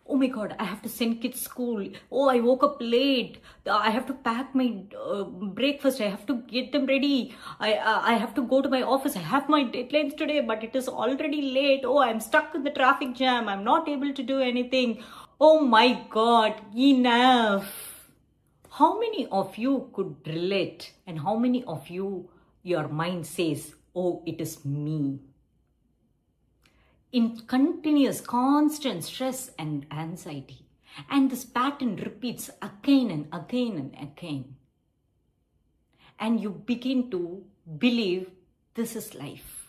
oh my God, I have to send kids school. Oh, I woke up late. I have to pack my breakfast. I have to get them ready. I have to go to my office. I have my deadlines today, but it is already late. Oh, I'm stuck in the traffic jam. I'm not able to do anything. Oh my God, enough. How many of you could relate, and how many of you, your mind says, oh, it is me? In continuous, constant stress and anxiety. And this pattern repeats again and again and again. And you begin to believe this is life.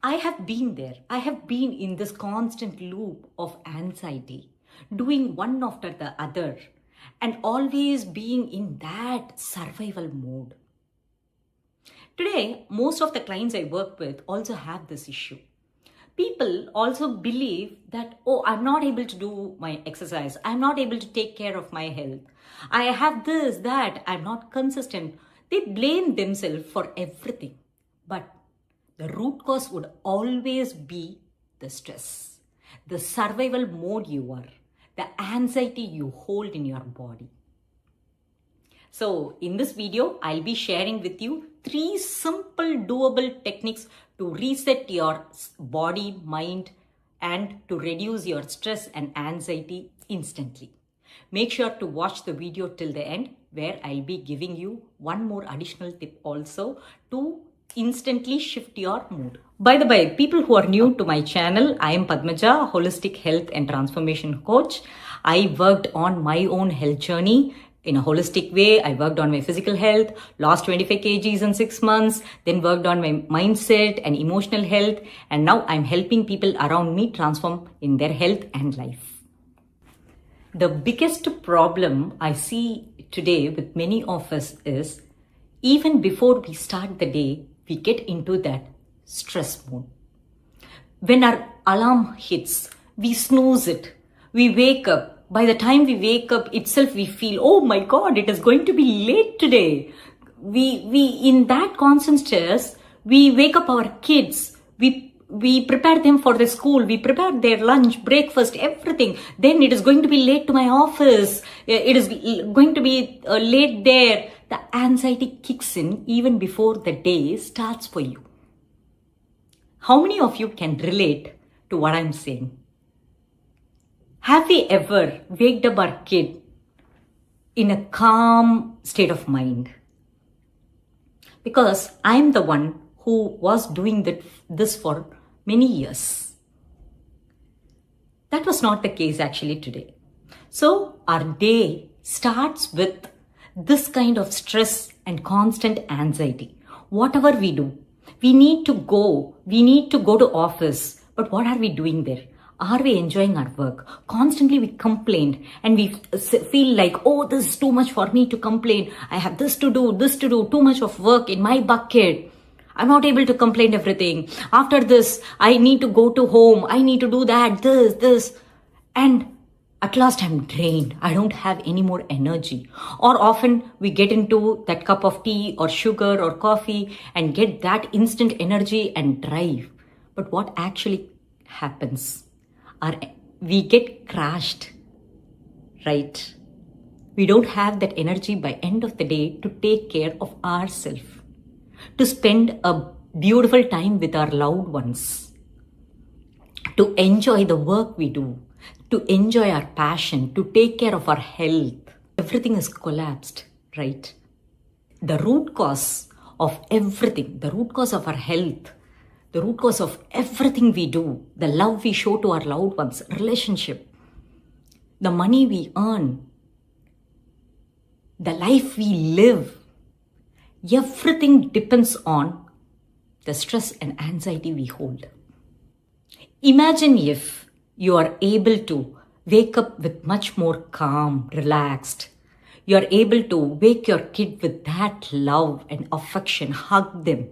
I have been there. I have been in this constant loop of anxiety, doing one after the other, and always being in that survival mode. Today, most of the clients I work with also have this issue. People also believe that, oh, I'm not able to do my exercise. I'm not able to take care of my health. I have this, that, I'm not consistent. They blame themselves for everything. But the root cause would always be the stress, the survival mode you are, the anxiety you hold in your body. So in this video, I'll be sharing with you 3 simple doable techniques to reset your body, mind, and to reduce your stress and anxiety instantly. Make sure to watch the video till the end, where I'll be giving you one more additional tip also to instantly shift your mood. By the way, people who are new to my channel, I am Padmaja, holistic health and transformation coach. I worked on my own health journey in a holistic way. I worked on my physical health, lost 25 kgs in 6 months, then worked on my mindset and emotional health. And now I'm helping people around me transform in their health and life. The biggest problem I see today with many of us is, even before we start the day, we get into that stress mode. When our alarm hits, we snooze it, we wake up. By the time we wake up itself, we feel, oh my God, it is going to be late today. We in that constant stress, we wake up our kids, we prepare them for the school, we prepare their lunch, breakfast, everything. Then it is going to be late to my office. It is going to be late there. The anxiety kicks in even before the day starts for you. How many of you can relate to what I'm saying? Have we ever waked up our kid in a calm state of mind? Because I'm the one who was doing this for many years. That was not the case actually today. So our day starts with this kind of stress and constant anxiety. Whatever we do, we need to go to office. But what are we doing there? Are we enjoying our work? Constantly we complain and we feel like, oh, this is too much for me to complain. I have this to do, too much of work in my bucket. I'm not able to complain everything. After this, I need to go to home. I need to do that, this. And at last I'm drained. I don't have any more energy. Or often we get into that cup of tea or sugar or coffee and get that instant energy and drive. But what actually happens? We get crashed, right? We don't have that energy by end of the day to take care of ourselves, to spend a beautiful time with our loved ones, to enjoy the work we do, to enjoy our passion, to take care of our health. Everything is collapsed, right? The root cause of everything, the root cause of our health, the root cause of everything we do, the love we show to our loved ones, relationship, the money we earn, the life we live, everything depends on the stress and anxiety we hold. Imagine if you are able to wake up with much more calm, relaxed. You are able to wake your kid with that love and affection, hug them.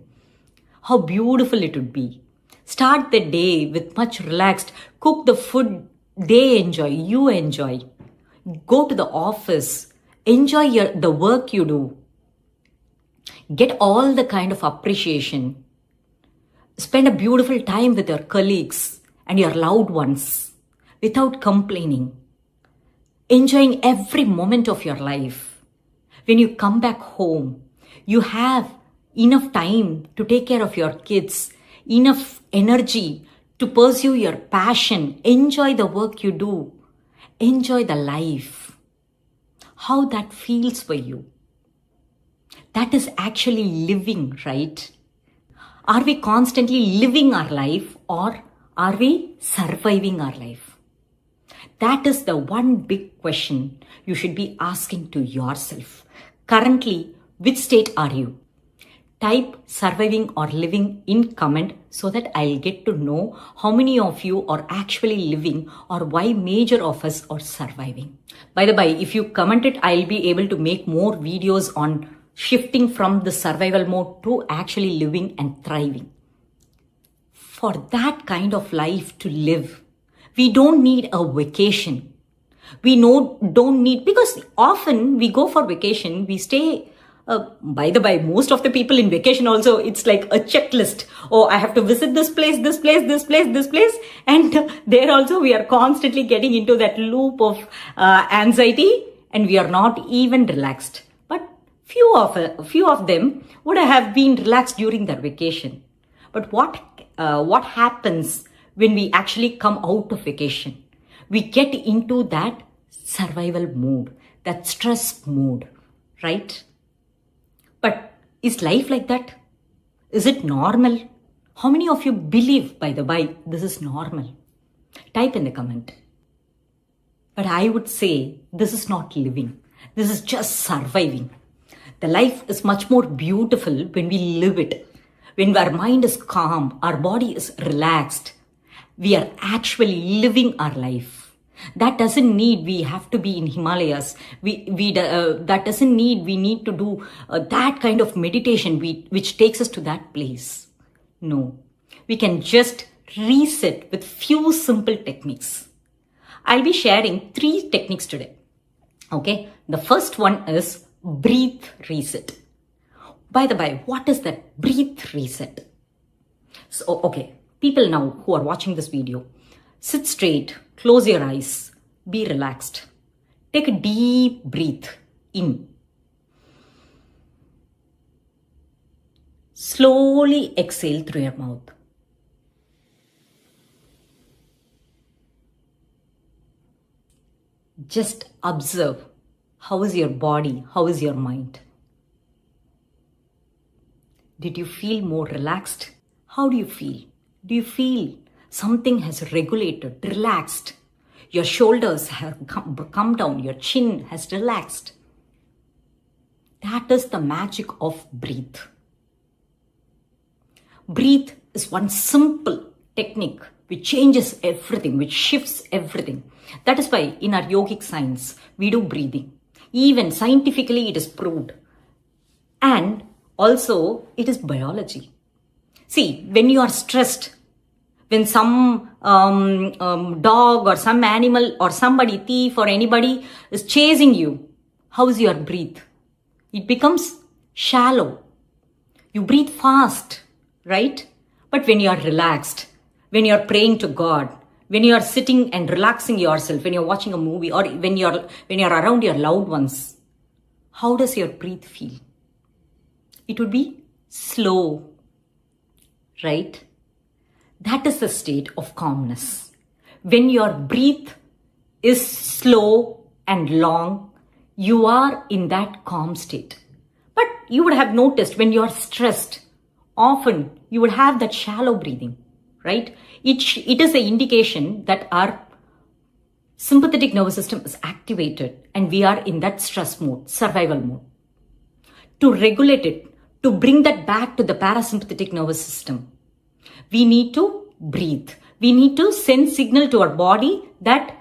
How beautiful it would be. Start the day with much relaxed, cook the food they enjoy, you enjoy. Go to the office, enjoy the work you do. Get all the kind of appreciation. Spend a beautiful time with your colleagues and your loved ones. without complaining, enjoying every moment of your life. When you come back home, you have enough time to take care of your kids, enough energy to pursue your passion, enjoy the work you do, enjoy the life. How that feels for you. That is actually living, right? Are we constantly living our life or are we surviving our life? That is the one big question you should be asking to yourself. Currently, which state are you? Type surviving or living in comment so that I'll get to know how many of you are actually living or why major of us are surviving. By the by, if you comment it, I'll be able to make more videos on shifting from the survival mode to actually living and thriving. For that kind of life to live, we don't need a vacation. Don't need, because often we go for vacation, we stay. By the by, most of the people in vacation also, it's like a checklist. Oh, I have to visit this place, this place, this place, this place. And there also we are constantly getting into that loop of anxiety and we are not even relaxed. But few of them would have been relaxed during their vacation. But what happens when we actually come out of vacation? We get into that survival mode, that stress mode, right? But is life like that? Is it normal? How many of you believe, by the way, this is normal? Type in the comment. But I would say this is not living. This is just surviving. The life is much more beautiful when we live it. When our mind is calm, our body is relaxed, we are actually living our life. That doesn't need we have to be in Himalayas. That doesn't need we need to do that kind of meditation which takes us to that place. No, we can just reset with few simple techniques. I'll be sharing 3 techniques today. Okay, the first one is breathe reset. By the way, what is that breathe reset? So, okay, people now who are watching this video, sit straight, close your eyes, be relaxed. Take a deep breath in. Slowly exhale through your mouth. Just observe how is your body, how is your mind. Did you feel more relaxed? How do you feel? Do you feel something has regulated, relaxed? Your shoulders have come down, your chin has relaxed. That is the magic of breathe. Breathe is one simple technique which changes everything, which shifts everything. That is why in our yogic science, we do breathing. Even scientifically, it is proved. And also, it is biology. See, when you are stressed, when some dog or some animal or somebody, thief or anybody is chasing you, how is your breath? It becomes shallow. You breathe fast, right? But when you are relaxed, when you are praying to God, when you are sitting and relaxing yourself, when you're watching a movie or when you're around your loved ones, how does your breath feel? It would be slow, right? That is the state of calmness. When your breath is slow and long, you are in that calm state. But you would have noticed when you are stressed, often you would have that shallow breathing, right? It is an indication that our sympathetic nervous system is activated and we are in that stress mode, survival mode. To regulate it, to bring that back to the parasympathetic nervous system, we need to breathe. We need to send signal to our body that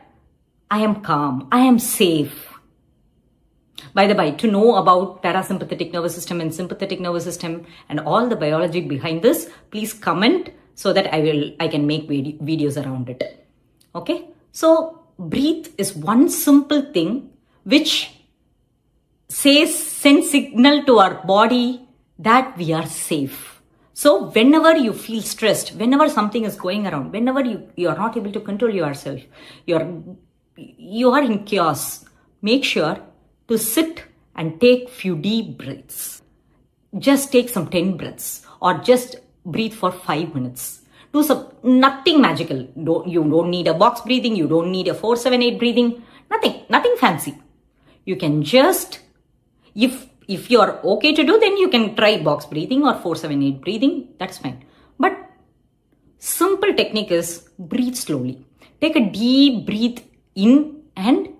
I am calm, I am safe. By the way, to know about parasympathetic nervous system and sympathetic nervous system and all the biology behind this, please comment so that I can make videos around it. Okay? So breathe is one simple thing which sends signal to our body that we are safe. So whenever you feel stressed, whenever something is going around, whenever you are not able to control yourself, you are in chaos, make sure to sit and take few deep breaths. Just take some 10 breaths or just breathe for 5 minutes. Do nothing magical. You don't need a box breathing. You don't need a 4-7-8 breathing. Nothing fancy. You can just, if you're okay to do, then you can try box breathing or 4-7-8 breathing. That's fine. But simple technique is breathe slowly. Take a deep breath in and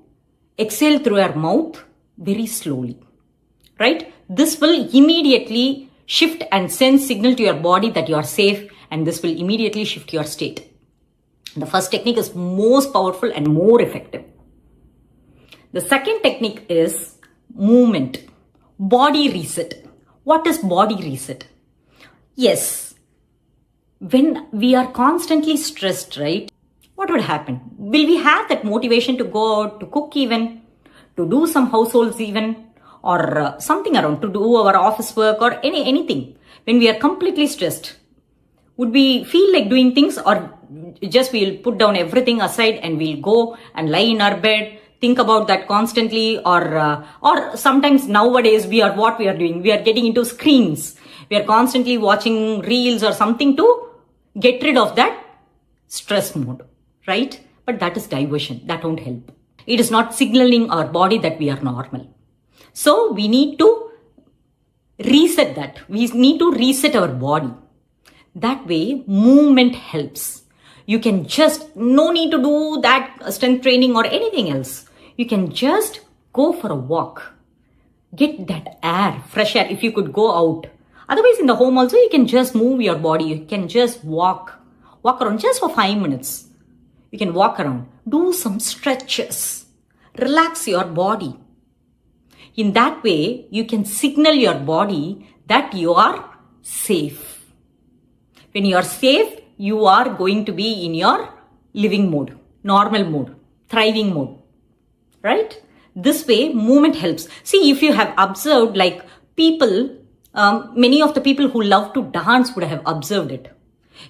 exhale through your mouth very slowly. Right? This will immediately shift and send signal to your body that you are safe, and this will immediately shift your state. The first technique is most powerful and more effective. The second technique is movement. Body reset. What is body reset? Yes, when we are constantly stressed, right? What would happen? Will we have that motivation to go out, to cook even, to do some households even, or something around, to do our office work or anything? When we are completely stressed, would we feel like doing things, or just we'll put down everything aside and we'll go and lie in our bed, think about that constantly, or sometimes nowadays what we are doing, we are getting into screens. We are constantly watching reels or something to get rid of that stress mode, right? But that is diversion. That won't help. It is not signaling our body that we are normal. So we need to reset that. We need to reset our body. That way, movement helps. You can just, no need to do that strength training or anything else. You can just go for a walk. Get that air, fresh air, if you could go out. Otherwise, in the home also, you can just move your body. You can just walk around just for 5 minutes. You can walk around. Do some stretches. Relax your body. In that way, you can signal your body that you are safe. When you are safe, you are going to be in your living mode, normal mode, thriving mode, right? This way, movement helps. See, if you have observed, like people, many of the people who love to dance would have observed it.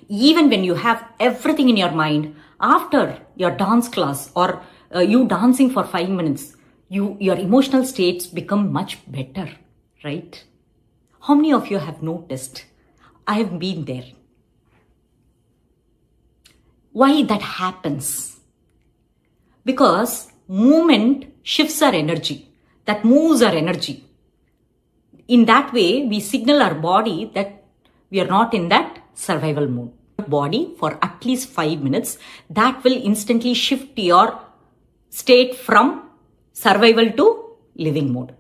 Even when you have everything in your mind, after your dance class or you dancing for 5 minutes, your emotional states become much better, right? How many of you have noticed? I have been there. Why that happens? Because movement shifts our energy. That moves our energy. In that way, we signal our body that we are not in that survival mode. Body for at least 5 minutes, that will instantly shift your state from survival to living mode.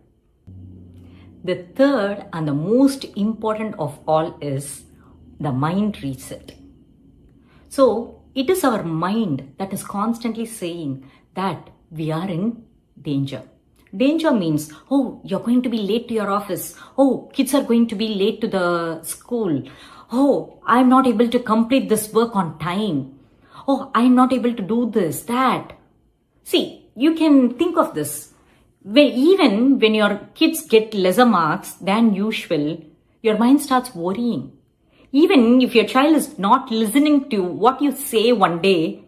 The third and the most important of all is the mind reset. So, it is our mind that is constantly saying that we are in danger. Danger means, oh, you're going to be late to your office. Oh, kids are going to be late to the school. Oh, I'm not able to complete this work on time. Oh, I'm not able to do this, that. See, you can think of this. Even when your kids get lesser marks than usual, your mind starts worrying. Even if your child is not listening to what you say one day,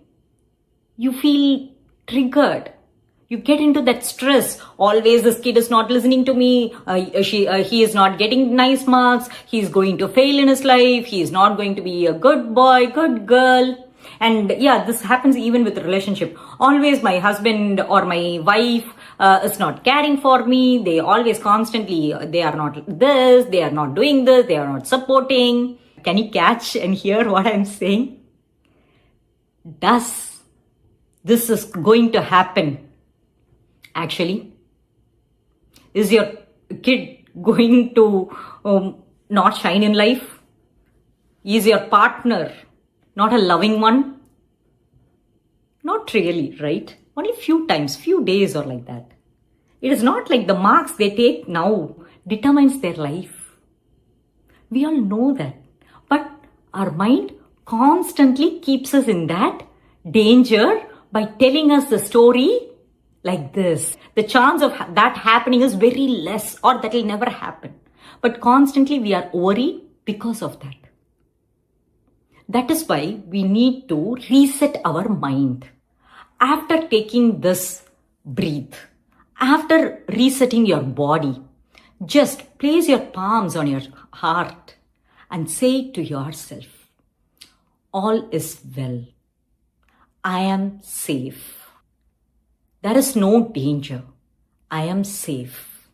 you feel triggered. You get into that stress. Always this kid is not listening to me. He is not getting nice marks. He is going to fail in his life. He is not going to be a good boy, good girl. And yeah, this happens even with relationship. Always my husband or my wife is not caring for me. They always constantly, they are not this, they are not doing this, they are not supporting. Can you catch and hear what I'm saying? This is going to happen. Actually, is your kid going to not shine in life? Is your partner not a loving one? Not really, right? Only few times, few days or like that. It is not like the marks they take now determines their life. We all know that. But our mind constantly keeps us in that danger by telling us the story like this. The chance of that happening is very less, or that will never happen. But constantly we are worried because of that. That is why we need to reset our mind. After taking this breathe, after resetting your body, just place your palms on your heart and say to yourself, all is well. I am safe. There is no danger. I am safe.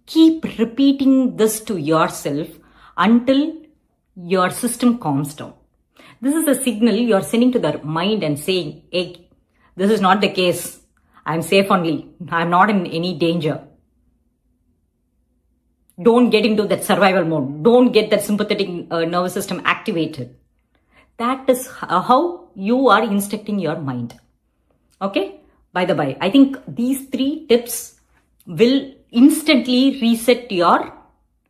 Keep repeating this to yourself until your system calms down. This is a signal you're sending to the mind and saying, hey, this is not the case. I'm safe only. I'm not in any danger. Don't get into that survival mode. Don't get that sympathetic nervous system activated. That is how you are instructing your mind. Okay? By the by, I think these 3 tips will instantly reset your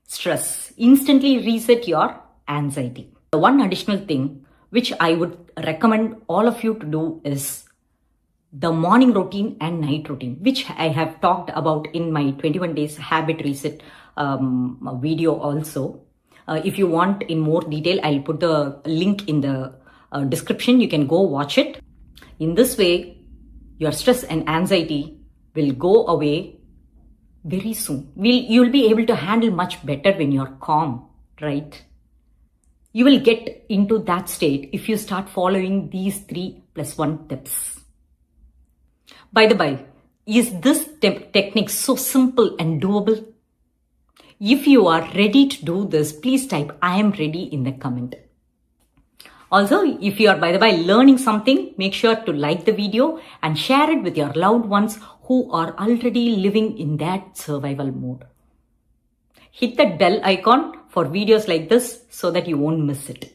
stress, instantly reset your anxiety. The one additional thing which I would recommend all of you to do is the morning routine and night routine, which I have talked about in my 21 days habit reset video also. If you want in more detail, I'll put the link in the description. You can go watch it. In this way, your stress and anxiety will go away very soon. You'll be able to handle much better when you're calm, right? You will get into that state if you start following these 3+1 tips. By the by, is this technique so simple and doable? If you are ready to do this, please type I am ready in the comment. Also, if you are, by the by, learning something, make sure to like the video and share it with your loved ones who are already living in that survival mode. Hit that bell icon for videos like this so that you won't miss it.